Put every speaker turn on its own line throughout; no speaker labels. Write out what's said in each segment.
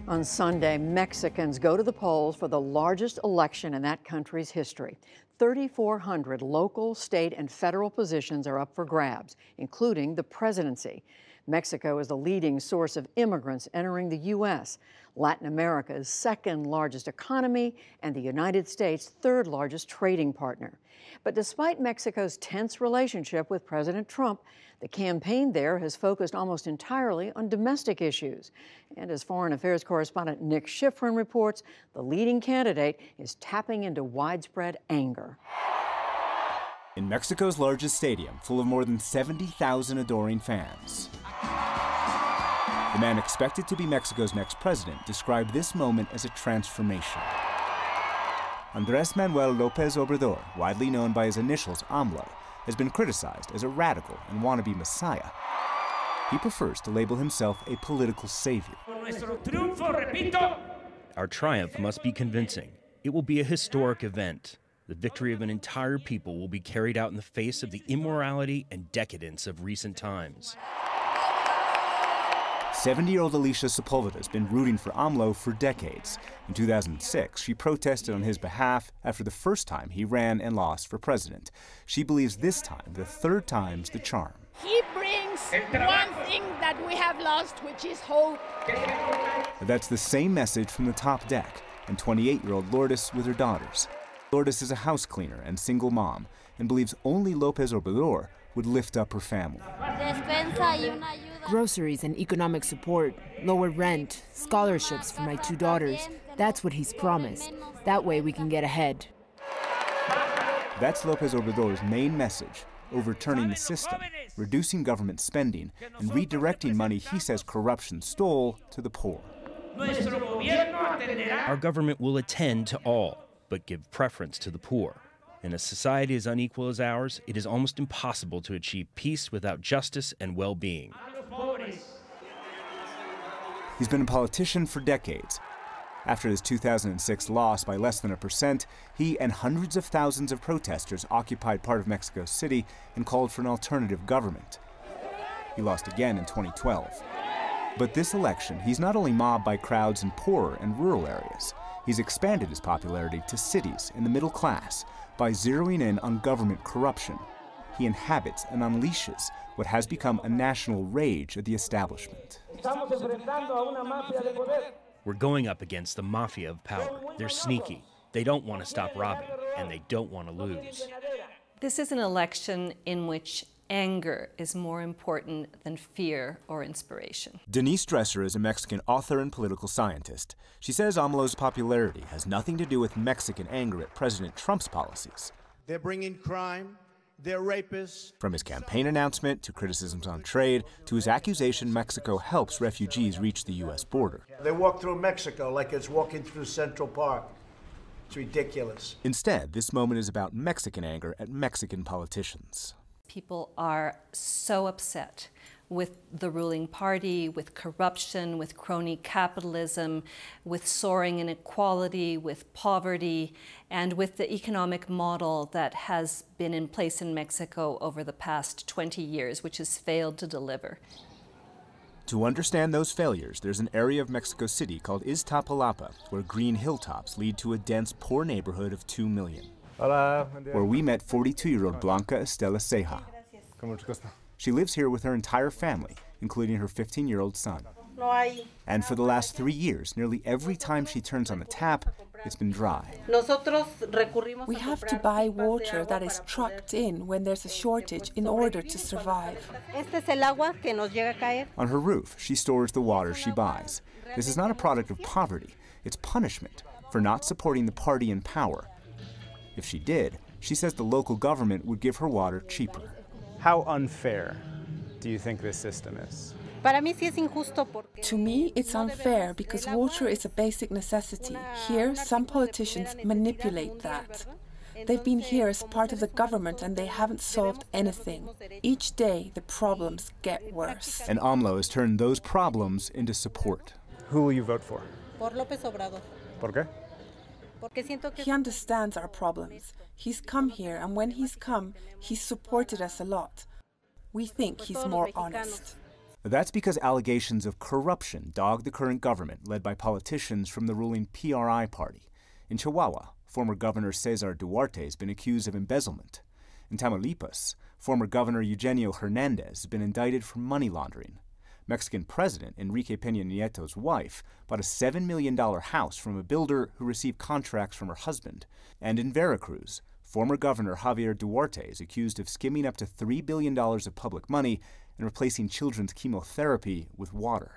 On Sunday, Mexicans go to the polls for the largest election in that country's history. 3,400 local, state, and federal positions are up for grabs, including the presidency. Mexico is the leading source of immigrants entering the U.S., Latin America's second largest economy, and the United States' third largest trading partner. But despite Mexico's tense relationship with President Trump, the campaign there has focused almost entirely on domestic issues. And as Foreign Affairs correspondent Nick Schifrin reports, the leading candidate is tapping into widespread anger.
In Mexico's largest stadium, full of more than 70,000 adoring fans, the man expected to be Mexico's next president described this moment as a transformation. Andrés Manuel López Obrador, widely known by his initials AMLO, has been criticized as a radical and wannabe messiah. He prefers to label himself a political savior.
Our triumph must be convincing. It will be a historic event. The victory of an entire people will be carried out in the face of the immorality and decadence of recent times.
70-year-old Alicia Sepulveda has been rooting for AMLO for decades. In 2006, she protested on his behalf after the first time he ran and lost for president. She believes this time, the third time's the charm.
He brings one thing that we have lost, which is hope.
That's the same message from the top deck, and 28-year-old Lourdes with her daughters. Lourdes is a house cleaner and single mom, and believes only López Obrador would lift up her family.
Groceries and economic support, lower rent, scholarships for my two daughters. That's what he's promised. That way we can get ahead.
That's López Obrador's main message, overturning the system, reducing government spending, and redirecting money he says corruption stole to the poor.
Our government will attend to all, but give preference to the poor. In a society as unequal as ours, it is almost impossible to achieve peace without justice and well-being.
He's been a politician for decades. After his 2006 loss by less than 1%, he and hundreds of thousands of protesters occupied part of Mexico City and called for an alternative government. He lost again in 2012. But this election, he's not only mobbed by crowds in poorer and rural areas, he's expanded his popularity to cities and the middle class by zeroing in on government corruption. He inhabits and unleashes what has become a national rage at the establishment.
We're going up against the mafia of power. They're sneaky. They don't want to stop robbing, and they don't want to lose.
This is an election in which anger is more important than fear or inspiration.
Denise Dresser is a Mexican author and political scientist. She says AMLO's popularity has nothing to do with Mexican anger at President Trump's policies.
They're bringing crime. They're rapists.
From his campaign announcement to criticisms on trade to his accusation Mexico helps refugees reach the U.S. border.
They walk through Mexico like it's walking through Central Park. It's ridiculous.
Instead, this moment is about Mexican anger at Mexican politicians.
People are so upset with the ruling party, with corruption, with crony capitalism, with soaring inequality, with poverty, and with the economic model that has been in place in Mexico over the past 20 years, which has failed to deliver.
To understand those failures, there's an area of Mexico City called Iztapalapa, where green hilltops lead to a dense, poor neighborhood of 2 million.
Hola,
where we met 42-year-old Blanca Estela Ceja. She lives here with her entire family, including her 15-year-old son. And for the last 3 years, nearly every time she turns on the tap, it's been dry.
We have to buy water that is trucked in when there's a shortage in order to survive.
On her roof, she stores the water she buys. This is not a product of poverty. It's punishment for not supporting the party in power. If she did, she says the local government would give her water cheaper.
How unfair do you think this system is?
To me, it's unfair because water is a basic necessity. Here, some politicians manipulate that. They've been here as part of the government and they haven't solved anything. Each day, the problems get worse.
And AMLO has turned those problems into support.
Who will you vote for?
Por López Obrador.
¿Por qué?
He understands our problems. He's come here, and when he's come, he's supported us a lot. We think he's more honest.
That's because allegations of corruption dog the current government, led by politicians from the ruling PRI party. In Chihuahua, former Governor Cesar Duarte has been accused of embezzlement. In Tamaulipas, former Governor Eugenio Hernandez has been indicted for money laundering. Mexican President Enrique Peña Nieto's wife bought a $7 million house from a builder who received contracts from her husband. And in Veracruz, former Governor Javier Duarte is accused of skimming up to $3 billion of public money and replacing children's chemotherapy with water.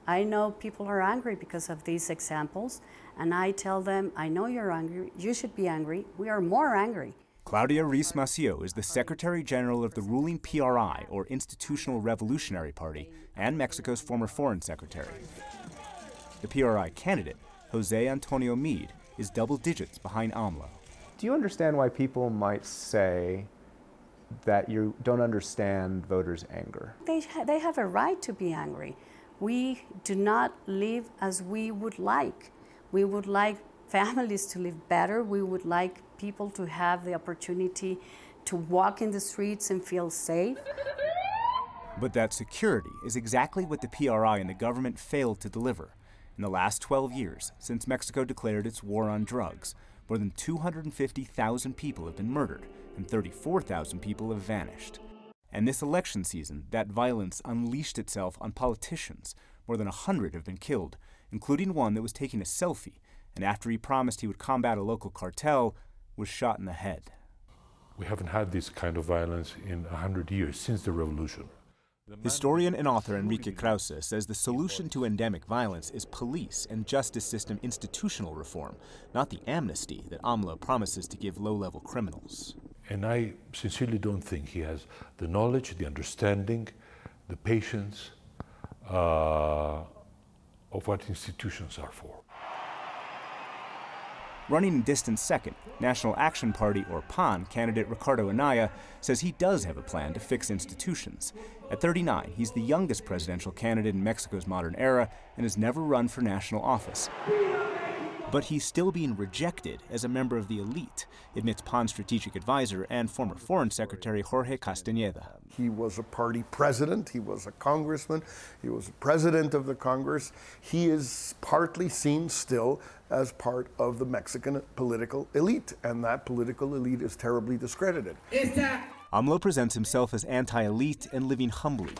I know people are angry because of these examples, and I tell them, I know you're angry, you should be angry, we are more angry.
Claudia Ruiz Massieu is the Secretary General of the ruling PRI, or Institutional Revolutionary Party, and Mexico's former Foreign Secretary. The PRI candidate, Jose Antonio Meade, is double digits behind AMLO.
Do you understand why people might say that you don't understand voters' anger?
They have a right to be angry. We do not live as we would like. We would like families to live better. We would like people to have the opportunity to walk in the streets and feel safe.
But that security is exactly what the PRI and the government failed to deliver. In the last 12 years, since Mexico declared its war on drugs, more than 250,000 people have been murdered and 34,000 people have vanished. And this election season, that violence unleashed itself on politicians. More than 100 have been killed, including one that was taking a selfie, and after he promised he would combat a local cartel, was shot in the head.
We haven't had this kind of violence in 100 years, since the revolution.
Historian and author Enrique Krause says the solution to endemic violence is police and justice system institutional reform, not the amnesty that AMLO promises to give low-level criminals.
And I sincerely don't think he has the knowledge, the understanding, the patience of what institutions are for.
Running in distant second, National Action Party, or PAN, candidate Ricardo Anaya says he does have a plan to fix institutions. At 39, he's the youngest presidential candidate in Mexico's modern era and has never run for national office. But he's still being rejected as a member of the elite, admits PAN strategic advisor and former Foreign Secretary Jorge Castañeda.
He was a party president, he was a congressman, he was a president of the Congress. He is partly seen still as part of the Mexican political elite, and that political elite is terribly discredited.
AMLO presents himself as anti-elite and living humbly.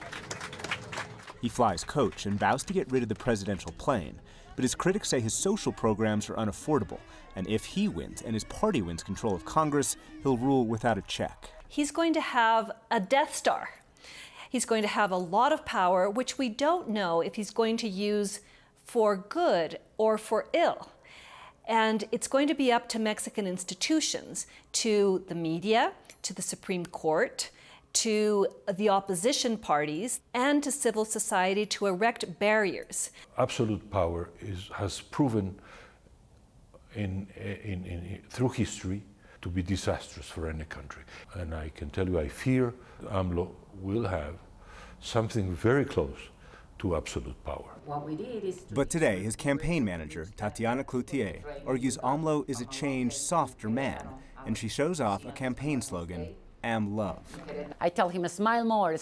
He flies coach and vows to get rid of the presidential plane. But his critics say his social programs are unaffordable, and if he wins and his party wins control of Congress, he'll rule without a check.
He's going to have a Death Star. He's going to have a lot of power, which we don't know if he's going to use for good or for ill. And it's going to be up to Mexican institutions, to the media, to the Supreme Court, to the opposition parties, and to civil society to erect barriers.
Absolute power has proven through history to be disastrous for any country. And I can tell you, I fear AMLO will have something very close to absolute power.
But today, his campaign manager, Tatiana Cloutier, argues AMLO is a changed, softer man, and she shows off a campaign slogan, Am Love.
I tell him, smile more,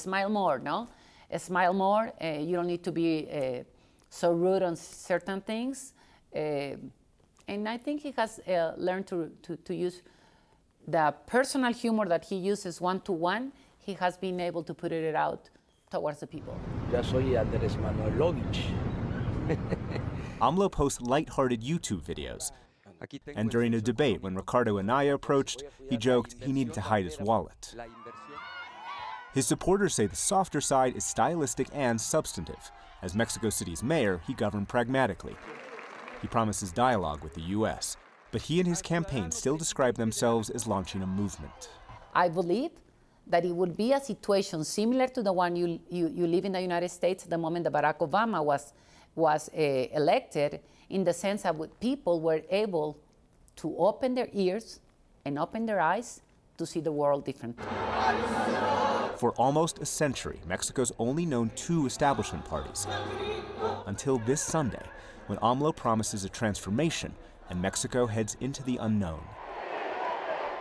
no? Smile more, you don't need to be so rude on certain things. And I think he has learned to use the personal humor that he uses one-to-one. He has been able to put it out towards the people.
Ya soy Andrés Manuelovich.
AMLO posts light-hearted YouTube videos. And during a debate when Ricardo Anaya approached, he joked he needed to hide his wallet. His supporters say the softer side is stylistic and substantive. As Mexico City's mayor, he governed pragmatically. He promises dialogue with the U.S., but he and his campaign still describe themselves as launching a movement.
I believe that it would be a situation similar to the one you live in the United States the moment that Barack Obama was elected, in the sense that people were able to open their ears and open their eyes to see the world differently.
For almost a century, Mexico's only known two establishment parties. Until this Sunday, when AMLO promises a transformation and Mexico heads into the unknown.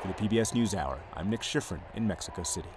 For the PBS NewsHour, I'm Nick Schifrin in Mexico City.